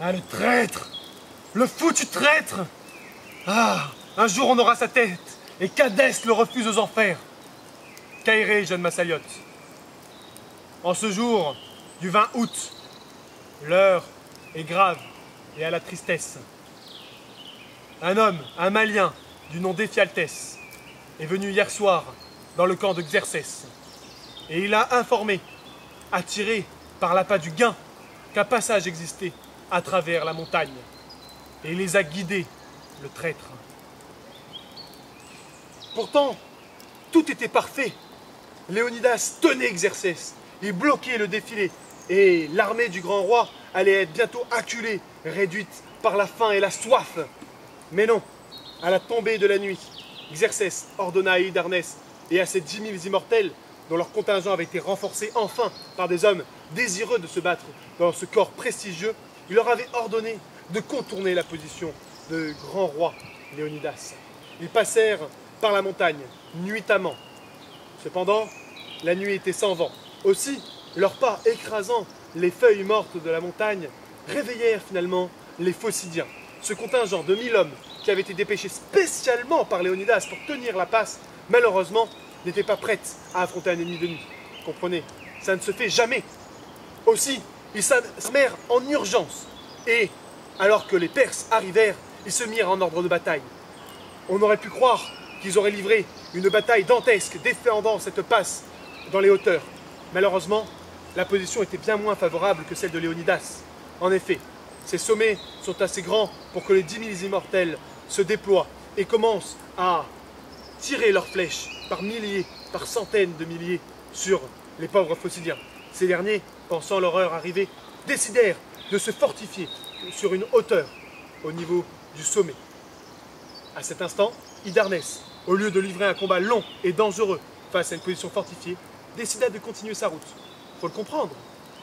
Ah, le traître! Le foutu traître! Ah, un jour on aura sa tête, et qu'Hadès le refuse aux enfers. Qu'aéré, jeune Massaliote. En ce jour du 20 août, l'heure est grave et à la tristesse. Un homme, un Malien, du nom d'Éphialtès, est venu hier soir dans le camp de Xerxès. Et il a informé, attiré par l'appât du gain, qu'un passage existait à travers la montagne. Et il les a guidés, le traître. Pourtant, tout était parfait. Léonidas tenait Xerxès, il bloquait le défilé, et l'armée du grand roi allait être bientôt acculée, réduite par la faim et la soif. Mais non, à la tombée de la nuit, Xerxès ordonna à Hydarnès et à ses 10 000 immortels, dont leur contingent avait été renforcé enfin par des hommes désireux de se battre dans ce corps prestigieux, il leur avait ordonné de contourner la position de grand roi Léonidas. Ils passèrent par la montagne, nuitamment. Cependant, la nuit était sans vent. Aussi, leurs pas écrasant les feuilles mortes de la montagne réveillèrent finalement les Phocidiens. Ce contingent de 1000 hommes qui avait été dépêché spécialement par Léonidas pour tenir la passe, malheureusement, n'était pas prête à affronter un ennemi de nuit. Comprenez, ça ne se fait jamais. Aussi, ils s'armèrent en urgence. Et, alors que les Perses arrivèrent, ils se mirent en ordre de bataille. On aurait pu croire qu'ils auraient livré une bataille dantesque défendant cette passe dans les hauteurs. Malheureusement, la position était bien moins favorable que celle de Léonidas. En effet, ces sommets sont assez grands pour que les 10 000 immortels se déploient et commencent à tirer leurs flèches par milliers, par centaines de milliers sur les pauvres Phocidiens. Ces derniers, pensant leur heure arrivée, décidèrent de se fortifier sur une hauteur au niveau du sommet. À cet instant, Hydarnès, au lieu de livrer un combat long et dangereux face à une position fortifiée, décida de continuer sa route. Faut le comprendre,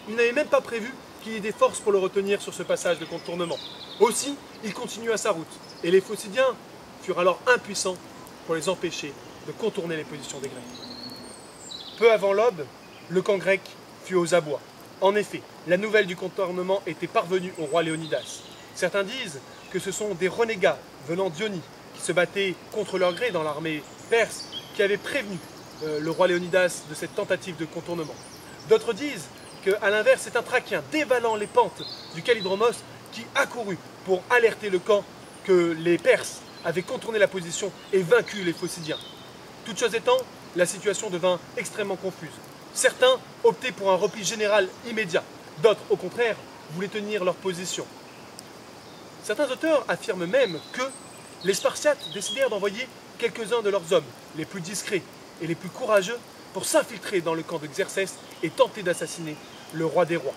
il n'avait même pas prévu qu'il y ait des forces pour le retenir sur ce passage de contournement. Aussi, il continua sa route, et les Phocidiens furent alors impuissants pour les empêcher de contourner les positions des Grecs. Peu avant l'aube, le camp grec fut aux abois. En effet, la nouvelle du contournement était parvenue au roi Léonidas. Certains disent que ce sont des renégats venant d'Ionie qui se battaient contre leur gré dans l'armée perse qui avait prévenu le roi Léonidas de cette tentative de contournement. D'autres disent qu'à l'inverse, c'est un Thrakien dévalant les pentes du Kallidromos qui accourut pour alerter le camp que les Perses avaient contourné la position et vaincu les Phocidiens. Toute chose étant, la situation devint extrêmement confuse. Certains optaient pour un repli général immédiat, d'autres, au contraire, voulaient tenir leur position. Certains auteurs affirment même que les Spartiates décidèrent d'envoyer quelques-uns de leurs hommes, les plus discrets et les plus courageux, pour s'infiltrer dans le camp de Xerxès et tenter d'assassiner le roi des rois.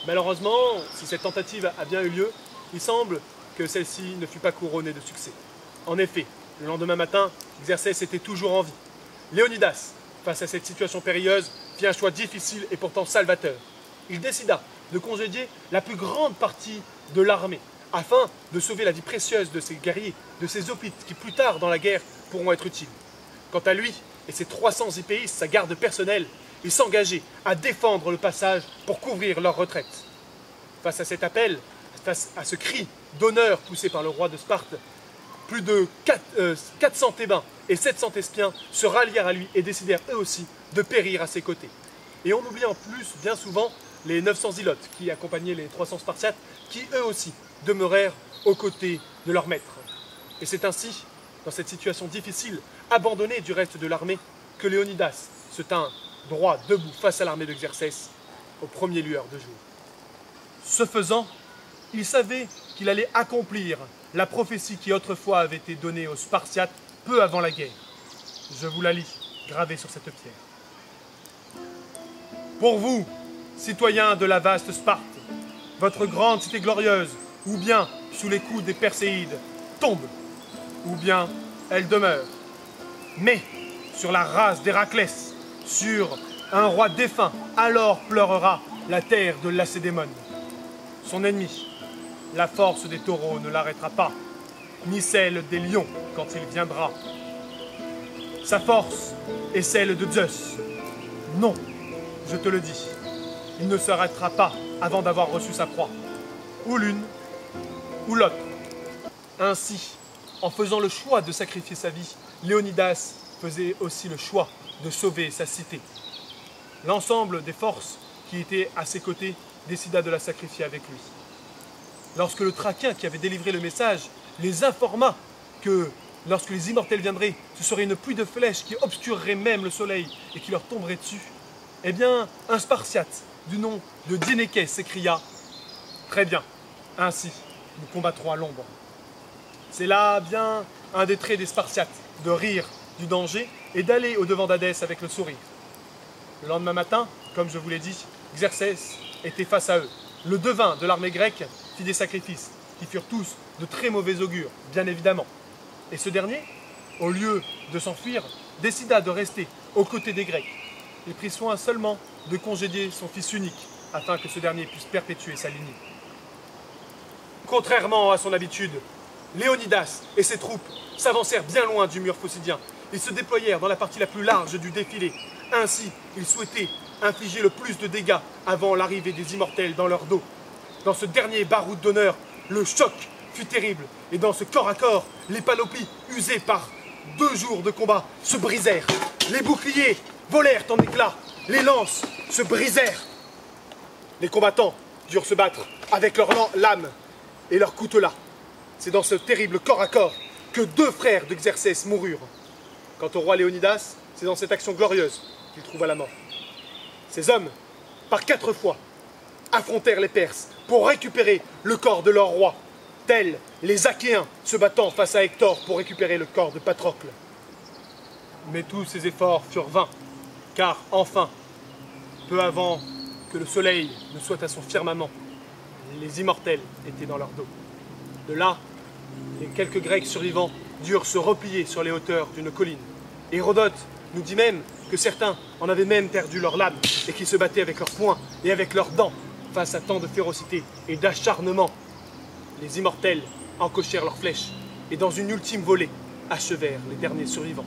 Malheureusement, si cette tentative a bien eu lieu, il semble que celle-ci ne fut pas couronnée de succès. En effet, le lendemain matin, Xerxès était toujours en vie. Léonidas, face à cette situation périlleuse, fit un choix difficile et pourtant salvateur. Il décida de congédier la plus grande partie de l'armée, afin de sauver la vie précieuse de ses guerriers, de ses hoplites qui plus tard dans la guerre pourront être utiles. Quant à lui et ses 300 hypéistes, sa garde personnelle, il s'engageait à défendre le passage pour couvrir leur retraite. Face à cet appel, face à ce cri d'honneur poussé par le roi de Sparte, plus de 400 Thébains et 700 Thespiens se rallièrent à lui et décidèrent eux aussi de périr à ses côtés. Et on oublie en plus bien souvent les 900 Ilotes qui accompagnaient les 300 Spartiates qui eux aussi demeurèrent aux côtés de leur maître. Et c'est ainsi, dans cette situation difficile, abandonné du reste de l'armée, que Léonidas se tint droit, debout, face à l'armée de Xerxès, aux premières lueurs de jour. Ce faisant, il savait qu'il allait accomplir la prophétie qui autrefois avait été donnée aux Spartiates peu avant la guerre. Je vous la lis, gravée sur cette pierre. Pour vous, citoyens de la vaste Sparte, votre grande cité glorieuse, ou bien sous les coups des Perséides, tombe, ou bien elle demeure. Mais sur la race d'Héraclès, sur un roi défunt, alors pleurera la terre de Lacédémone. Son ennemi, la force des taureaux ne l'arrêtera pas, ni celle des lions quand il viendra. Sa force est celle de Zeus. Non, je te le dis, il ne s'arrêtera pas avant d'avoir reçu sa proie. ou l'une, ou l'autre. Ainsi, en faisant le choix de sacrifier sa vie, Léonidas faisait aussi le choix de sauver sa cité. L'ensemble des forces qui étaient à ses côtés décida de la sacrifier avec lui. Lorsque le Thrakien qui avait délivré le message les informa que lorsque les immortels viendraient, ce serait une pluie de flèches qui obscurerait même le soleil et qui leur tomberait dessus, eh bien, un Spartiate du nom de Dienékès s'écria « Très bien, ainsi, nous combattrons à l'ombre. » C'est là bien un des traits des Spartiates, de rire du danger et d'aller au-devant d'Hadès avec le sourire. Le lendemain matin, comme je vous l'ai dit, Xerxès était face à eux. Le devin de l'armée grecque fit des sacrifices, qui furent tous de très mauvais augure, bien évidemment. Et ce dernier, au lieu de s'enfuir, décida de rester aux côtés des Grecs. Il prit soin seulement de congédier son fils unique, afin que ce dernier puisse perpétuer sa lignée. Contrairement à son habitude, Léonidas et ses troupes s'avancèrent bien loin du mur phocédien. Ils se déployèrent dans la partie la plus large du défilé. Ainsi, ils souhaitaient infliger le plus de dégâts avant l'arrivée des immortels dans leur dos. Dans ce dernier baroud d'honneur, le choc fut terrible, et dans ce corps à corps, les panoplies, usées par 2 jours de combat, se brisèrent. Les boucliers volèrent en éclats, les lances se brisèrent. Les combattants durent se battre avec leurs lames et leurs coutelas. C'est dans ce terrible corps à corps que 2 frères de Xerxès moururent. Quant au roi Léonidas, c'est dans cette action glorieuse qu'il trouva la mort. Ces hommes, par 4 fois, affrontèrent les Perses pour récupérer le corps de leur roi, tels les Achéens se battant face à Hector pour récupérer le corps de Patrocle. Mais tous ces efforts furent vains, car enfin, peu avant que le soleil ne soit à son firmament, les immortels étaient dans leur dos. De là, les quelques Grecs survivants durent se replier sur les hauteurs d'une colline. Hérodote nous dit même que certains en avaient même perdu leurs lames et qu'ils se battaient avec leurs poings et avec leurs dents face à tant de férocité et d'acharnement. Les immortels encochèrent leurs flèches et dans une ultime volée achevèrent les derniers survivants.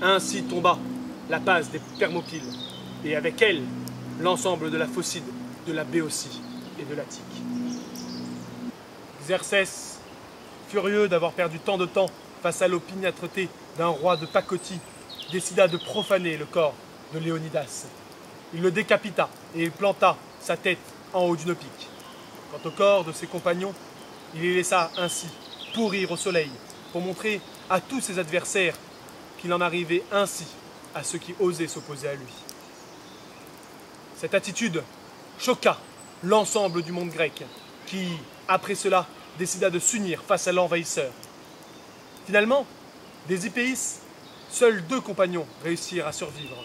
Ainsi tomba la base des Thermopyles et avec elle l'ensemble de la Phocide, de la Béotie et de l'Attique. Xerxès, furieux d'avoir perdu tant de temps face à l'opiniâtreté d'un roi de pacotille, décida de profaner le corps de Léonidas. Il le décapita et il planta sa tête en haut d'une pique. Quant au corps de ses compagnons, il les laissa ainsi pourrir au soleil pour montrer à tous ses adversaires qu'il en arrivait ainsi à ceux qui osaient s'opposer à lui. Cette attitude choqua l'ensemble du monde grec qui, après cela, décida de s'unir face à l'envahisseur. Finalement, des Hipéis, seuls 2 compagnons réussirent à survivre.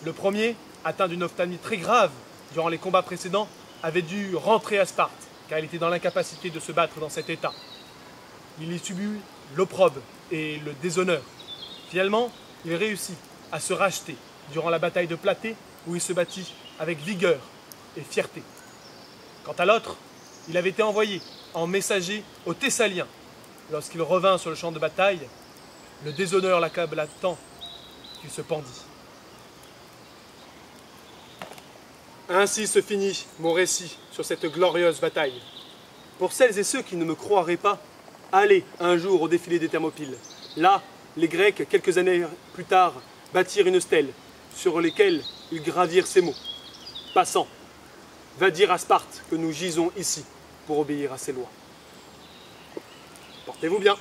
Le premier, atteint d'une ophtalmie très grave durant les combats précédents, avait dû rentrer à Sparte, car il était dans l'incapacité de se battre dans cet état. Il y subit l'opprobre et le déshonneur. Finalement, il réussit à se racheter durant la bataille de Platée, où il se battit avec vigueur et fierté. Quant à l'autre, il avait été envoyé en messager aux Thessaliens. Lorsqu'il revint sur le champ de bataille, le déshonneur l'accabla tant qu'il se pendit. Ainsi se finit mon récit sur cette glorieuse bataille. Pour celles et ceux qui ne me croiraient pas, allez un jour au défilé des Thermopyles. Là, les Grecs, quelques années plus tard, bâtirent une stèle sur laquelle ils gravirent ces mots. « Passant, va dire à Sparte que nous gisons ici pour obéir à ses lois. » Portez-vous bien.